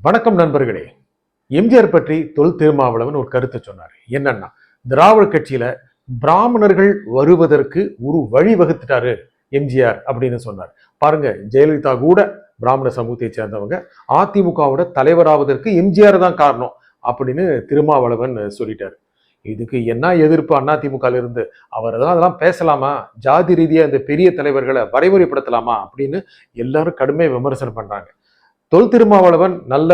வணக்கம் நண்பர்களே. எம்ஜிஆர் பற்றி தொல் திருமாவளவன் ஒரு கருத்தை சொன்னார். என்னன்னா, திராவிட கட்சியில பிராமணர்கள் வருவதற்கு ஒரு வழி வகுத்துட்டாரு எம்ஜிஆர் அப்படின்னு சொன்னார். பாருங்க, ஜெயலலிதா கூட பிராமண சமூகத்தை சேர்ந்தவங்க. அதிமுகவோட தலைவராவதற்கு எம்ஜிஆர் தான் காரணம் அப்படின்னு திருமாவளவன் சொல்லிட்டாரு. இதுக்கு என்ன எதிர்ப்பு அதிமுக இருந்து? அவர் அதெல்லாம் பேசலாமா? ஜாதி ரீதியா இந்த பெரிய தலைவர்களை வரைமுறைப்படுத்தலாமா அப்படின்னு எல்லாரும் கடுமையாக விமர்சனம் பண்றாங்க. தொல் திருமாவளவன் நல்ல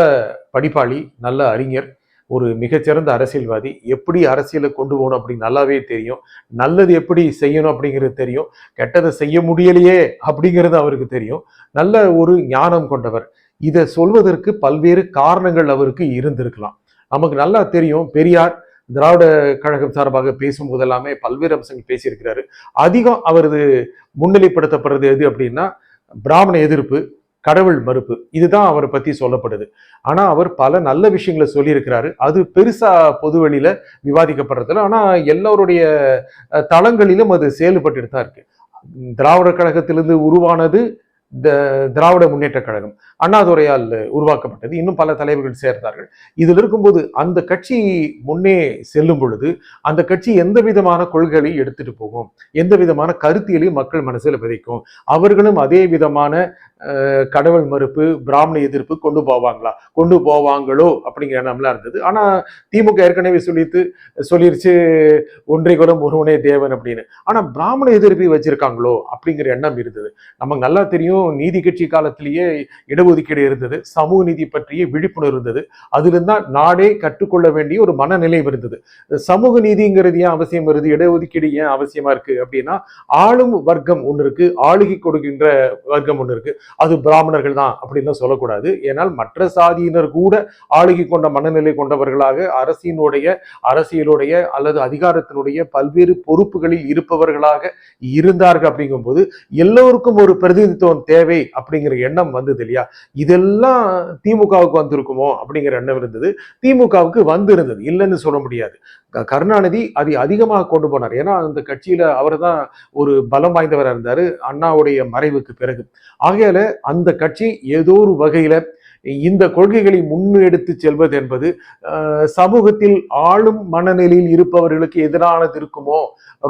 படிப்பாளி, நல்ல அறிஞர், ஒரு மிகச்சிறந்த அரசியல்வாதி. எப்படி அரசியலை கொண்டு போகணும் அப்படின்னு நல்லாவே தெரியும். நல்லது எப்படி செய்யணும் அப்படிங்கிறது தெரியும். கெட்டதை செய்ய முடியலையே அப்படிங்கிறது அவருக்கு தெரியும். நல்ல ஒரு ஞானம் கொண்டவர். இதை சொல்வதற்கு பல்வேறு காரணங்கள் அவருக்கு இருந்திருக்கலாம். நமக்கு நல்லா தெரியும், பெரியார் திராவிட கழகம் சார்பாக பேசும்போது எல்லாமே பல்வேறு அம்சங்கள் பேசியிருக்கிறாரு. அதிகம் அவரது முன்னிலைப்படுத்தப்படுறது எது அப்படின்னா பிராமண எதிர்ப்பு, கடவுள் மறுப்பு. இதுதான் அவரை பத்தி சொல்லப்படுது. ஆனா அவர் பல நல்ல விஷயங்களை சொல்லியிருக்கிறாரு. அது பெருசா பொது வெளியில விவாதிக்கப்படுறதுல, ஆனா எல்லோருடைய தளங்களிலும் அது செயல்பட்டு தான் இருக்கு. திராவிட கழகத்திலிருந்து உருவானது திராவிட முன்னேற்ற கழகம், அண்ணாதுரையால் உருவாக்கப்பட்டது. இன்னும் பல தலைவர்கள் சேர்ந்தார்கள். இதில் இருக்கும்போது அந்த கட்சி முன்னே செல்லும் பொழுது அந்த கட்சி எந்த விதமான கொள்கைகளை எடுத்துட்டு போகும், எந்த விதமான கருத்தியலையும் மக்கள் மனசில் விதைக்கும், அவர்களும் அதே விதமான கடவுள் மறுப்பு, பிராமண எதிர்ப்பு கொண்டு போவாங்களோ அப்படிங்கிற எண்ணம்லாம் இருந்தது. ஆனா திமுக ஏற்கனவே சொல்லிருச்சு ஒன்றை குலம் ஒருவனே தேவன் அப்படின்னு. ஆனா பிராமண எதிர்ப்பை வச்சிருக்காங்களோ அப்படிங்கிற எண்ணம் இருந்தது. நமக்கு நல்லா தெரியும், நீதி கட்சி காலத்திலேயே இடஒதுக்கீடு இருந்தது, சமூக நீதி பற்றிய விழிப்புணர்வு இருந்தது. அதுல தான் நாடே கற்றுக்கொள்ள வேண்டிய ஒரு மனநிலை இருந்தது. சமூக நீதிங்கிறது ஏன் அவசியம் வருது, இடஒதுக்கீடு ஏன் அவசியமா இருக்கு அப்படின்னா, ஆளும் வர்க்கம் ஒன்று இருக்கு, ஆளுகை கொடுக்கின்ற வர்க்கம் ஒன்று இருக்கு. அது பிராமணர்கள் தான் அப்படின்னு சொல்லக்கூடாது. ஏனால் மற்ற சாதியினர் கூட ஆளுகை கொண்ட மனநிலை கொண்டவர்களாக அரசியலுடைய அல்லது அதிகாரத்தினுடைய பல்வேறு பொறுப்புகளில் இருப்பவர்களாக இருந்தார்கள். அப்படிங்கும்போது எல்லோருக்கும் ஒரு பிரதிநிதித்துவம் தேவை அப்படிங்கிற எண்ணம் வந்தது இல்லையா? இதெல்லாம் திமுகவுக்கு வந்திருக்குமோ அப்படிங்கிற எண்ணம் இருந்தது. திமுகவுக்கு வந்திருந்தது, இல்லைன்னு சொல்ல முடியாது. கருணாநிதி அதை அதிகமாக கொண்டு போனார். ஏன்னா அந்த கட்சியில அவர் தான் ஒரு பலம் வாய்ந்தவராக இருந்தாரு அண்ணாவுடைய மறைவுக்கு பிறகு. ஆகையால அந்த கட்சி ஏதோ ஒரு வகையில இந்த கொள்கைகளை முன்னெடுத்து செல்வது என்பது சமூகத்தில் ஆளும் மனநிலையில் இருப்பவர்களுக்கு எதிரானது இருக்குமோ,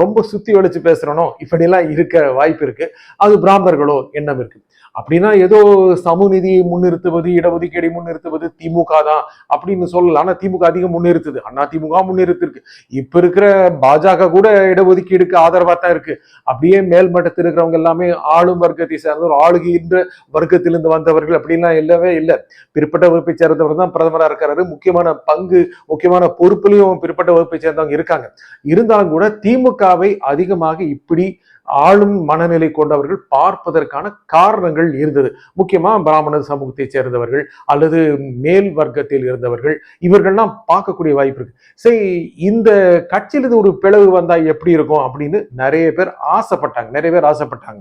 ரொம்ப சுத்தி வளைச்சு பேசுறனோ இப்படிலாம் இருக்க வாய்ப்பு இருக்கு. அது பிராமணர்களோ எண்ணம் இருக்கு. அப்படின்னா ஏதோ சமூக நீதியை முன்னிறுத்துவது, இடஒதுக்கீடை முன்னிறுத்துவது திமுக தான் அப்படின்னு சொல்லலாம். ஆனா திமுக அதிகம் முன்னிறுத்துது, அதிமுக முன்னிறுத்திருக்கு. இப்ப இருக்கிற பாஜக கூட இடஒதுக்கீடுக்கு ஆதரவா தான் இருக்கு. அப்படியே மேல்மட்டத்தில் இருக்கிறவங்க எல்லாமே ஆளும் வர்க்கத்தை சேர்ந்தவர், ஆளுகின்ற வர்க்கத்திலிருந்து வந்தவர்கள் அப்படின்லாம் இல்லவே இல்லை. பிற்பட்ட வகுப்பை சேர்ந்தவர் தான் பிரதமரா இருக்காரு. முக்கியமான பொறுப்புலையும் பிற்பட்ட வகுப்பை சேர்ந்தவங்க இருக்காங்க. இருந்தாலும் கூட திமுகவை அதிகமாக இப்படி ஆளும் மனநிலை கொண்டவர்கள் பார்ப்பதற்கான காரணங்கள் இருந்தது. முக்கியமா பிராமண சமூகத்தை சேர்ந்தவர்கள் அல்லது மேல் வர்க்கத்தில் இருந்தவர்கள், இவர்கள்லாம் பார்க்கக்கூடிய வாய்ப்பு இருக்கு. சரி, இந்த கட்சியிலிருந்து ஒரு பிளவு வந்தா எப்படி இருக்கும் அப்படின்னு நிறைய பேர் ஆசைப்பட்டாங்க.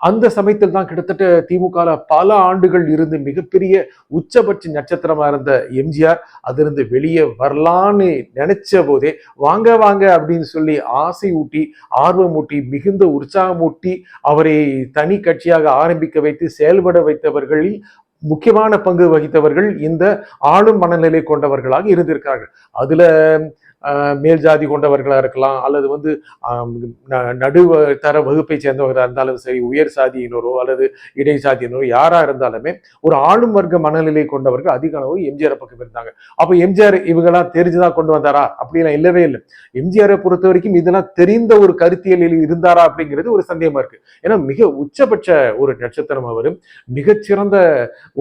அந்த சமயத்தில் தான் கிட்டத்தட்ட திமுக பல ஆண்டுகள் இருந்து மிகப்பெரிய உச்சபட்ச நட்சத்திரமா இருந்த எம்ஜிஆர் அதிலிருந்து வெளியே வரலான்னு நினைச்ச போதே வாங்க அப்படின்னு சொல்லி ஆசை ஊட்டி, ஆர்வமூட்டி, மிகுந்த உற்சாகமூட்டி அவரை தனி கட்சியாக ஆரம்பிக்க வைத்து செயல்பட வைத்தவர்களில் முக்கியமான பங்கு வகித்தவர்கள் இந்த ஆளும் மனநிலை கொண்டவர்களாக இருந்திருக்கார்கள். அதுல மேல் ஜாதி கொண்டவர்களா இருக்கலாம், அல்லது நடுத்தர வகுப்பை சேர்ந்தவர்களாக இருந்தாலும் சரி, உயர் சாதியினரோ அல்லது இடை சாதியினரோ யாரா இருந்தாலுமே ஒரு ஆளும் வர்க்க மனநிலை கொண்டவர்கள் அதிக அளவு எம்ஜிஆர் பக்கம் இருந்தாங்க. அப்ப எம்ஜிஆர் இவங்கெல்லாம் தெரிஞ்சுதான் கொண்டு வந்தாரா அப்படிலாம் இல்லவே இல்லை. எம்ஜிஆரை பொறுத்த வரைக்கும் இதெல்லாம் தெரிந்த ஒரு கருத்தியலில் இருந்தாரா அப்படிங்கிறது ஒரு சந்தேகமா இருக்கு. ஏன்னா மிக உச்சபட்ச ஒரு நட்சத்திரம் அவரு, மிகச்சிறந்த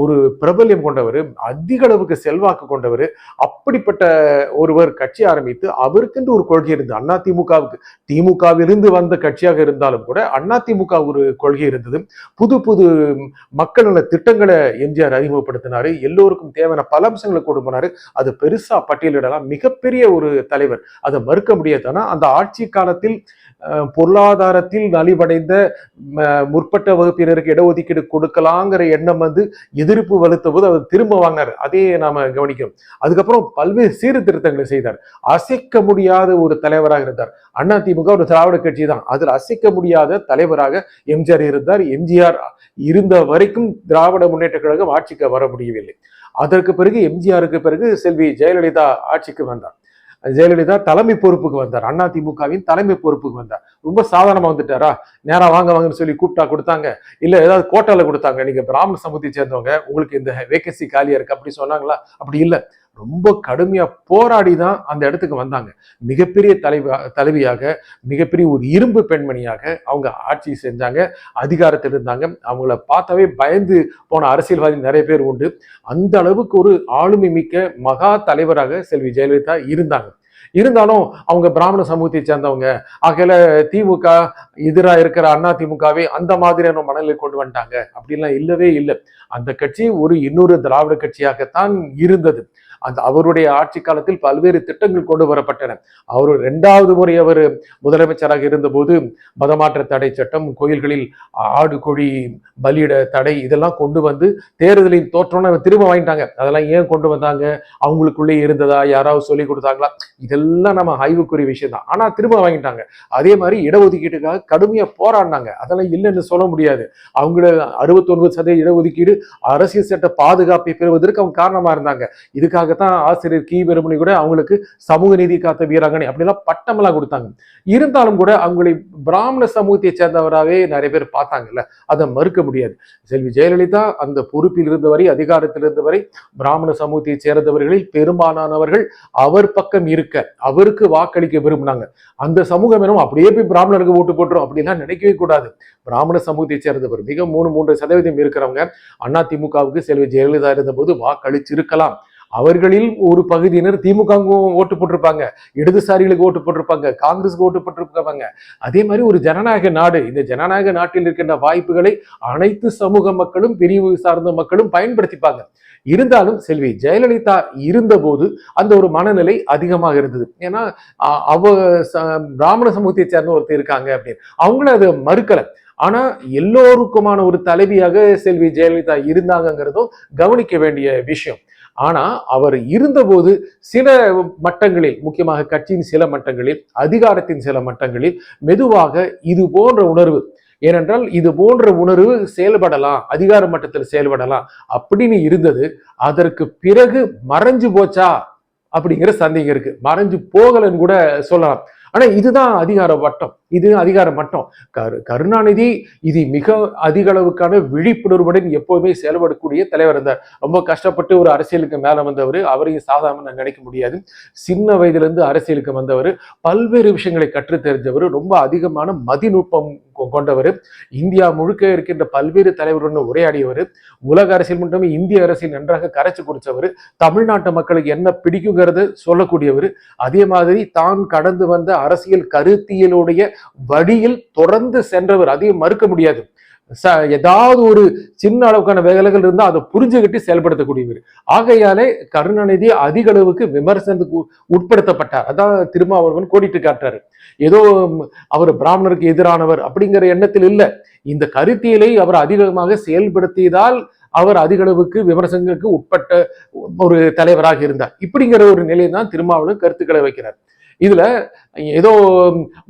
ஒரு பிரபல்யம் கொண்டவர், அதிக அளவுக்கு செல்வாக்கு கொண்டவர். அப்படிப்பட்ட ஒருவர் கட்சி ஆரம்பித்து அவருக்கென்று ஒரு கொள்கை இருந்தது. திமுகவிலிருந்து வந்த கட்சியாக இருந்தாலும் கூட அதிமுக ஒரு கொள்கை இருந்தது. புது மக்கள் நல திட்டங்களை எம்ஜிஆர் அறிமுகப்படுத்தினாரு. எல்லோருக்கும் தேவையான பல அம்சங்களை கொண்டு போனாரு. அது பெருசா பட்டியலிடலாம். மிகப்பெரிய ஒரு தலைவர், அதை மறுக்க முடியாது. ஆனா அந்த ஆட்சி காலத்தில் பொருளாதாரத்தில் நலிவடைந்த முற்பட்ட வகுப்பினருக்கு இடஒதுக்கீடு கொடுக்கலாங்கிற எண்ணம் எதிர்ப்பு வலுத்த போது அவர் திரும்ப வாங்கினார். அதே நாம கவனிக்கும். அதுக்கப்புறம் பல்வேறு சீர்திருத்தங்களை செய்தார். அசைக்க முடியாத ஒரு தலைவராக இருந்தார். அதிமுக ஒரு திராவிட கட்சி தான், அதில் அசைக்க முடியாத தலைவராக எம்ஜிஆர் இருந்தார். எம்ஜிஆர் இருந்த வரைக்கும் திராவிட முன்னேற்ற கழகம் ஆட்சிக்கு வர முடியவில்லை. அதற்கு பிறகு எம்ஜிஆருக்கு பிறகு செல்வி ஜெயலலிதா ஆட்சிக்கு வந்தார். ஜெயலலிதா தலைமை பொறுப்புக்கு வந்தார், அதிமுகவின் தலைமை பொறுப்புக்கு வந்தார். ரொம்ப சாதாரணமா வந்துட்டாரா? நேரா வாங்க வாங்கன்னு சொல்லி கூப்பிட்டா கொடுத்தாங்க, இல்ல ஏதாவது கோட்டால கொடுத்தாங்க, நீங்க பிராமண சமூகத்தை சேர்ந்தவங்க, உங்களுக்கு இந்த வேகன்சி காலியா இருக்கு அப்படி சொன்னாங்களா? அப்படி இல்லை. ரொம்ப கடுமையா போராடி தான் அந்த இடத்துக்கு வந்தாங்க. மிகப்பெரிய தலைவியாக, மிகப்பெரிய ஒரு இரும்பு பெண்மணியாக அவங்க ஆட்சி செஞ்சாங்க, அதிகாரத்தில் இருந்தாங்க. அவங்கள பார்த்தாவே பயந்து போன அரசியல்வாதி நிறைய பேர் உண்டு. அந்த அளவுக்கு ஒரு ஆளுமை மிக்க மகா தலைவராக செல்வி ஜெயலலிதா இருந்தாங்க. இருந்தாலும் அவங்க பிராமண சமூகத்தை சேர்ந்தவங்க, ஆகல திமுக எதிராக இருக்கிற அதிமுகவே அந்த மாதிரியான மனநிலை கொண்டு வந்துட்டாங்க அப்படின்லாம் இல்லவே இல்லை. அந்த கட்சி ஒரு இன்னொரு திராவிட கட்சியாகத்தான் இருந்தது. அந்த அவருடைய ஆட்சி காலத்தில் பல்வேறு திட்டங்கள் கொண்டு வரப்பட்டன. அவர் 2வது முறை அவர் முதலமைச்சராக இருந்தபோது மதமாற்ற தடை சட்டம், கோயில்களில் ஆடு கோழி பலியிட தடை, இதெல்லாம் கொண்டு வந்து தேர்தலில் தோற்றோன்னு திரும்ப வாங்கிட்டாங்க. அதெல்லாம் ஏன் கொண்டு வந்தாங்க? அவங்களுக்குள்ளே இருந்ததா? யாராவது சொல்லி கொடுத்தாங்களா? இதெல்லாம் நம்ம ஆய்வுக்குரிய விஷயம் தான். ஆனா திரும்ப வாங்கிட்டாங்க. அதே மாதிரி இடஒதுக்கீட்டுக்காக கடுமையா போராடினாங்க. அதெல்லாம் இல்லைன்னு சொல்ல முடியாது. அவங்கள 69% இடஒதுக்கீடு அரசியல் சட்ட பாதுகாப்பை பெறுவதற்கு அவங்க காரணமா இருந்தாங்க. இதுக்காக தான் ஆசிரியர் கி வீரமணி கூட அவங்களுக்கு சமூக நீதி காத்த வீராங்கனை அப்படிலாம் பட்டமெல்லாம் கொடுத்தாங்க. இருந்தாலும் கூட அவங்களை பிராமண சமூகத்தை சேர்ந்தவராகவே நிறைய பேர் பார்த்தாங்கல்ல, அதை மறுக்க முடியாது. செல்வி ஜெயலலிதா அந்த பொறுப்பில் இருந்தவரை, அதிகாரத்தில் இருந்தவரை, பிராமண சமூகத்தை சேர்ந்தவர்களில் பெரும்பாலானவர்கள் அவர் பக்கம் இருக்க, அவருக்கு வாக்களிக்க விரும்பினாங்க. அந்த சமூகம் என்னும் அப்படியே போய் பிராமணருக்கு ஓட்டு போட்டுரும் அப்படிலாம் நினைக்கவே கூடாது. பிராமண சமூகத்தை சேர்ந்தவர் மிக 3% இருக்கிறவங்க அதிமுகவுக்கு செல்வி ஜெயலலிதா இருந்த போது வாக்களிச்சிருக்கலாம். அவர்களில் ஒரு பகுதியினர் திமுக ஓட்டு போட்டிருப்பாங்க, இடதுசாரிகளுக்கு ஓட்டு போட்டிருப்பாங்க, காங்கிரஸுக்கு ஓட்டு போட்டிருப்பாங்க. அதே மாதிரி ஒரு ஜனநாயக நாடு, இந்த ஜனநாயக நாட்டில் இருக்கின்ற வாய்ப்புகளை அனைத்து சமூக மக்களும், பிரிவு சார்ந்த மக்களும் பயன்படுத்திப்பாங்க. இருந்தாலும் செல்வி ஜெயலலிதா இருந்தபோது அந்த ஒரு மனநிலை அதிகமாக இருந்தது. ஏன்னா பிராமண சமூகத்தை சேர்ந்த ஒருத்தர் இருக்காங்க அப்படின்னு அவங்களும் அதை மறுக்கல. ஆனா எல்லோருக்குமான ஒரு தலைவியாக செல்வி ஜெயலலிதா இருந்தாங்கிறதும் கவனிக்க வேண்டிய விஷயம். ஆனா அவர் இருந்தபோது சில மட்டங்களில், முக்கியமாக கட்சியின் சில மட்டங்களில், அதிகாரத்தின் சில மட்டங்களில் மெதுவாக இது போன்ற உணர்வு, ஏனென்றால் இது போன்ற உணர்வு செயல்படலாம், அதிகார மட்டத்தில் செயல்படலாம் அப்படின்னு இருந்தது. அதற்கு பிறகு மறைஞ்சு போச்சா அப்படிங்கிற சந்தேகம் இருக்கு. மறைஞ்சு போகலன்னு கூட சொல்லலாம். ஆனா இதுதான் அதிகார வட்டம், இது அதிகார மட்டம். கருணாநிதி இது மிக அதிக அளவுக்கான விழிப்புணர்வுடன் எப்போதுமே செயல்படக்கூடிய தலைவர் இருந்தார். ரொம்ப கஷ்டப்பட்டு ஒரு அரசியலுக்கு மேல வந்தவர், அவரையும் சாதாரண நினைக்க முடியாது. சின்ன வயதுல இருந்து அரசியலுக்கு வந்தவர், பல்வேறு விஷயங்களை கற்று தெரிஞ்சவர், ரொம்ப அதிகமான மதிநுட்பம் கொண்டவர், இந்தியா முழுக்க இருக்கின்ற பல்வேறு தலைவருடன் உரையாடியவர், உலக அரசியல் மட்டுமே இந்திய அரசியல் நன்றாக கரைச்சு குடிச்சவர், தமிழ்நாட்டு மக்களுக்கு என்ன பிடிக்குங்கிறத சொல்லக்கூடியவர், அதே மாதிரி தான் கடந்து வந்த அரசியல் கருத்தியலுடைய வழியில் தொடர்ந்து சென்றவர், அதையும் மறுக்க முடியாது. ஏதாவது ஒரு சின்ன அளவுக்கான வேலைகள் இருந்தா அதை புரிஞ்சுக்கிட்டு செயல்படுத்தக்கூடியவர். ஆகையாலே கருணாநிதி அதிக அளவுக்கு விமர்சனத்துக்கு உட்படுத்தப்பட்டார். அதான் திருமாவளவன் கோடிட்டு காட்டாரு. ஏதோ அவர் பிராமணருக்கு எதிரானவர் அப்படிங்கிற எண்ணத்தில் இல்லை. இந்த கருத்தியலை அவர் அதிகமாக செயல்படுத்தியதால் அவர் அதிக அளவுக்கு விமர்சனங்களுக்கு உட்பட்ட ஒரு தலைவராக இருந்தார். இப்படிங்கிற ஒரு நிலையை தான் திருமாவளவன் கருத்துக்களை வைக்கிறார். இதுல ஏதோ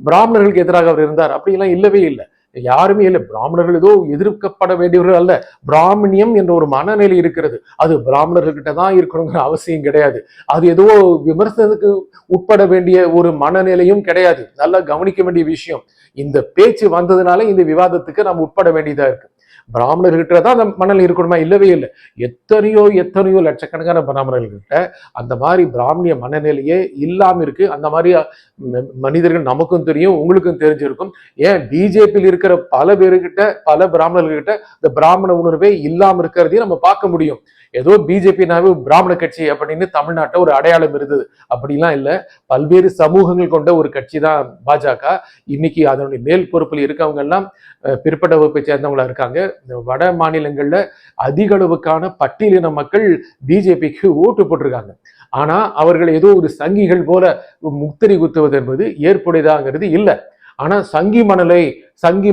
பிராமணர்களுக்கு எதிராக அவர் இருந்தார் அப்படிலாம் இல்லவே இல்லை. யாருமே இல்லை. பிராமணர்கள் ஏதோ எதிர்க்கப்பட வேண்டியவர்கள் அல்ல. பிராமணியம் என்ற ஒரு மனநிலை இருக்கிறது, அது பிராமணர்கிட்ட தான் இருக்கணுங்கிற அவசியம் கிடையாது. அது ஏதோ விமர்சனத்துக்கு உட்பட வேண்டிய ஒரு மனநிலையும் கிடையாது. நல்லா கவனிக்க வேண்டிய விஷயம். இந்த பேச்சு வந்ததுனால இந்த விவாதத்துக்கு நாம் உட்பட வேண்டியதா இருக்கு. பிராமணர்கிட்ட தான் அந்த மனநிலை இருக்கணுமா? இல்லவே இல்லை. எத்தனையோ லட்சக்கணக்கான பிராமணர்கள்கிட்ட அந்த மாதிரி பிராமணிய மனநிலையே இல்லாம இருக்கு. அந்த மாதிரி மனிதர்கள் நமக்கும் தெரியும், உங்களுக்கும் தெரிஞ்சிருக்கும். ஏன் பிஜேபியில் இருக்கிற பல பேருக்கிட்ட, பல பிராமணர்கள்கிட்ட இந்த பிராமண உணர்வே இல்லாம இருக்கிறதையும் நம்ம பார்க்க முடியும். ஏதோ பிஜேபினாவே பிராமண கட்சி அப்படின்னு தமிழ்நாட்டை ஒரு அடையாளம் இருந்தது, அப்படிலாம் இல்லை. பல்வேறு சமூகங்கள் கொண்ட ஒரு கட்சி தான் பாஜக. இன்னைக்கு அதனுடைய மேல் பொறுப்பில் இருக்கவங்க எல்லாம் பிற்பட்ட வகுப்பை சேர்ந்தவங்களா இருக்காங்க. இந்த வட மாநிலங்கள்ல அதிக அளவுக்கான பட்டியலின மக்கள் பிஜேபிக்கு ஓட்டு போட்டிருக்காங்க. ஆனா அவர்கள் ஏதோ ஒரு சங்கிகள் போல முத்திரை குத்துவது என்பது ஏற்புடையதாங்கிறது இல்லை. ஆனா சங்கி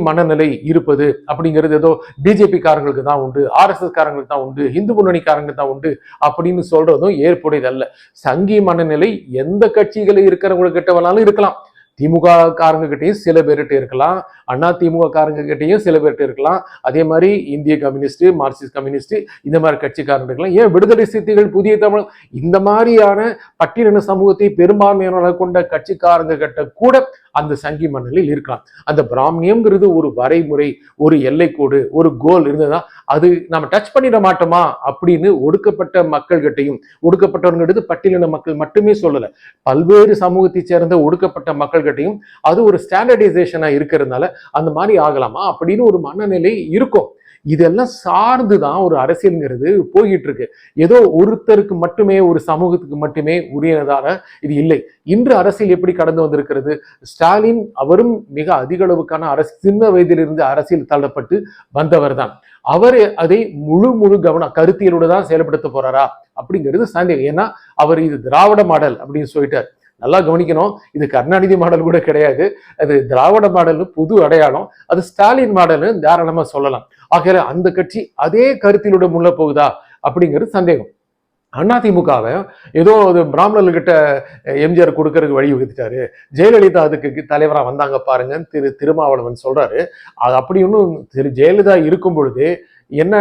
மனநிலை இருப்பது அப்படிங்கிறது ஏதோ பிஜேபி காரங்களுக்கு தான் உண்டு, RSS காரங்களுக்கு தான் உண்டு, இந்து முன்னணிக்காரங்களுக்கு தான் உண்டு அப்படின்னு சொல்றதும் ஏற்புடையது அல்ல. சங்கி மனநிலை எந்த கட்சிகளை இருக்கிறவங்க கிட்ட வேணாலும் இருக்கலாம். திமுக காரங்க கிட்டையும் சில பேர்கிட்ட இருக்கலாம், அண்ணா திமுக காரங்க கிட்டையும் சில பேர்கிட்ட இருக்கலாம், அதே மாதிரி இந்திய கம்யூனிஸ்ட், மார்க்சிஸ்ட் கம்யூனிஸ்ட் இந்த மாதிரி கட்சிக்காரங்க இருக்கலாம், ஏன் விடுதலை சிறுத்தைகள், புதிய தமிழ் இந்த மாதிரியான பட்டியலின சமூகத்தை பெரும்பான்மையான கொண்ட கட்சிக்காரங்க கிட்ட கூட அந்த சங்கி மன்னலில் இருக்கலாம். அந்த பிராமணியம்ங்கிறது ஒரு வரைமுறை, ஒரு எல்லைக்கோடு, ஒரு கோல் இருந்ததா அது நம்ம டச் பண்ணிட மாட்டோமா அப்படின்னு ஒடுக்கப்பட்ட மக்கள் கிட்டையும், ஒடுக்கப்பட்டவர்கள் பட்டியலின மக்கள் மட்டுமே சொல்லல, பல்வேறு சமூகத்தை சேர்ந்த ஒடுக்கப்பட்ட மக்கள் கிட்டையும் அது ஒரு ஸ்டாண்டர்டைசேஷனா இருக்கிறதுனால அந்த மாதிரி ஆகலாமா அப்படின்னு ஒரு மனநிலை இருக்கும். இதெல்லாம் சார்ந்துதான் ஒரு அரசியல்ங்கிறது போய்கிட்டு இருக்கு. ஏதோ ஒருத்தருக்கு மட்டுமே, ஒரு சமூகத்துக்கு மட்டுமே உரியனதான இது இல்லை. இன்று அரசியல் எப்படி கடந்து வந்திருக்கிறது? ஸ்டாலின் அவரும் மிக அதிக அளவுக்கான சின்ன வயதிலிருந்து அரசியல் தள்ளப்பட்டு வந்தவர் தான். அவர் அதை முழு கவனம் கருத்தியலோட தான் செயல்படுத்த போறாரா அப்படிங்கிறது சந்தேகம். ஏன்னா அவர் இது திராவிட மாடல் அப்படின்னு சொல்லிட்டார். நல்லா கவனிக்கணும், இது கருணாநிதி மாடல் கூட கிடையாது, அது திராவிட மாடல்னு புது அடையாளம், அது ஸ்டாலின் மாடல்னு தாராளமா சொல்லலாம். ஆக அந்த கட்சி அதே கருத்திலோட முள்ள போகுதா அப்படிங்கிறது சந்தேகம். அதிமுகவை ஏதோ பிராமணர்கிட்ட எம்ஜிஆர் கொடுக்கறதுக்கு வழி வகுத்துட்டாரு, ஜெயலலிதா அதுக்கு தலைவரா வந்தாங்க பாருங்க திருமாவளவன் சொல்றாரு. அது அப்படி ஒன்றும் ஜெயலலிதா இருக்கும் பொழுது என்ன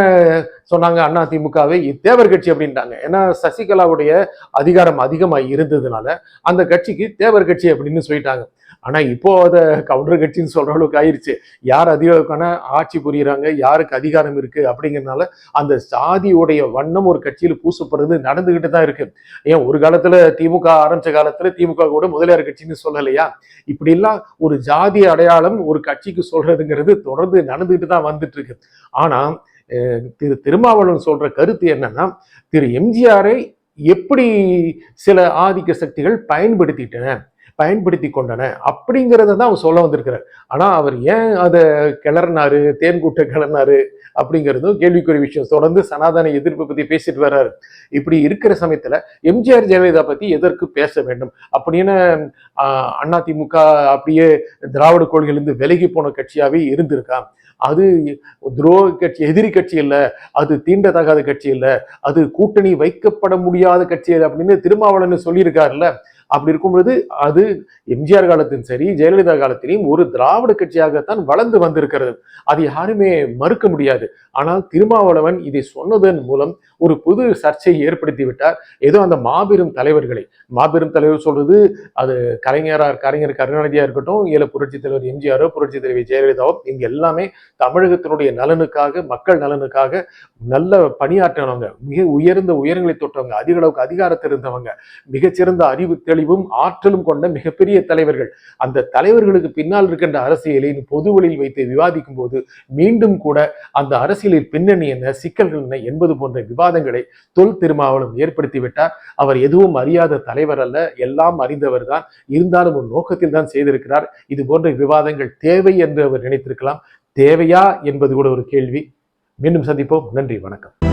சொன்னாங்க, அதிமுகவை தேவர் கட்சி அப்படின்ட்டாங்க. ஏன்னா சசிகலாவுடைய அதிகாரம் அதிகமாக இருந்ததுனால அந்த கட்சிக்கு தேவர் கட்சி அப்படின்னு சொல்லிட்டாங்க. ஆனா இப்போ அதை கவுண்டர் கட்சின்னு சொல்ற அளவுக்கு ஆயிடுச்சு. யார் அதிகாரக்கான ஆட்சி புரியுறாங்க, யாருக்கு அதிகாரம் இருக்கு அப்படிங்கிறதுனால அந்த சாதியுடைய வண்ணம் ஒரு கட்சியில பூசப்படுறது நடந்துகிட்டு தான் இருக்கு. ஏன் ஒரு காலத்துல திமுக ஆரம்பிச்ச காலத்துல திமுக கூட முதலியார் கட்சின்னு சொல்லலையா? இப்படி எல்லாம் ஒரு ஜாதி அடையாளம் ஒரு கட்சிக்கு சொல்றதுங்கிறது தொடர்ந்து நடந்துகிட்டு தான் வந்துட்டு இருக்கு. ஆனா திருமாவளவன் சொல்ற கருத்து என்னன்னா, திரு எம்ஜிஆரை எப்படி சில ஆதிக்க சக்திகள் பயன்படுத்தி கொண்டன அப்படிங்கிறத தான் அவர் சொல்ல வந்திருக்கிறார். ஆனா அவர் ஏன் அதை கிளறினாரு, தேன்கூட்டை கிளறினாரு அப்படிங்கிறதும் கேள்விக்குரிய விஷயம். தொடர்ந்து சனாதன எதிர்ப்பை பத்தி பேசிட்டு வர்றாரு. இப்படி இருக்கிற சமயத்துல எம்ஜிஆர் ஜெயலலிதா பத்தி எதற்கு பேச வேண்டும் அப்படின்னு அதிமுக அப்படியே திராவிட கொள்கையிலிருந்து விலகி போன கட்சியாவே இருந்திருக்கா? அது துரோக கட்சி, எதிரி கட்சி இல்ல, அது தீண்டத்தகாத கட்சி இல்ல, அது கூட்டணி வைக்கப்பட முடியாத கட்சி அப்படின்னு திருமாவளவன் சொல்லியிருக்காருல்ல. அப்படி இருக்கும்பொழுது அது எம்ஜிஆர் காலத்திலும் சரி ஜெயலலிதா காலத்திலையும் ஒரு திராவிட கட்சியாகத்தான் வளர்ந்து வந்திருக்கிறது. அது யாருமே மறுக்க முடியாது. ஆனால் திருமாவளவன் இதை சொன்னதன் மூலம் ஒரு புது சர்ச்சையை ஏற்படுத்தி விட்டார். ஏதோ அந்த மாபெரும் தலைவர் சொல்றது அது கலைஞர் கருணாநிதியா இருக்கட்டும், இல்ல புரட்சி தலைவர் எம்ஜிஆரோ புரட்சி தலைவர் ஜெயலலிதாவோ, இங்க எல்லாமே தமிழகத்தினுடைய நலனுக்காக, மக்கள் நலனுக்காக நல்ல பணியாற்றினவங்க, மிக உயர்ந்த உயரங்களை தொட்டவங்க, அதிக அளவுக்கு அதிகாரத்தில் இருந்தவங்க, மிகச்சிறந்த அறிவு தெளிவும் ஆற்றலும் கொண்ட மிகப்பெரிய தலைவர்கள். அந்த தலைவர்களுக்கு பின்னால் இருக்கின்ற அரசியலை பொதுவெளியில் வைத்து விவாதிக்கும் போது மீண்டும் கூட அந்த அரசியலில் பின்னணி என்ன, சிக்கல்கள் என்ன என்பது போன்ற விவாதங்களை தொல் திருமாவளவன் ஏற்படுத்திவிட்டார். அவர் எதுவும் அறியாத தலைவர் அல்ல, எல்லாம் அறிந்தவர் தான். இருந்தாலும் ஒரு நோக்கத்தில் தான் செய்திருக்கிறார். இது போன்ற விவாதங்கள் தேவை என்று அவர் நினைத்திருக்கலாம். தேவையா என்பது கூட ஒரு கேள்வி. மீண்டும் சந்திப்போம். நன்றி, வணக்கம்.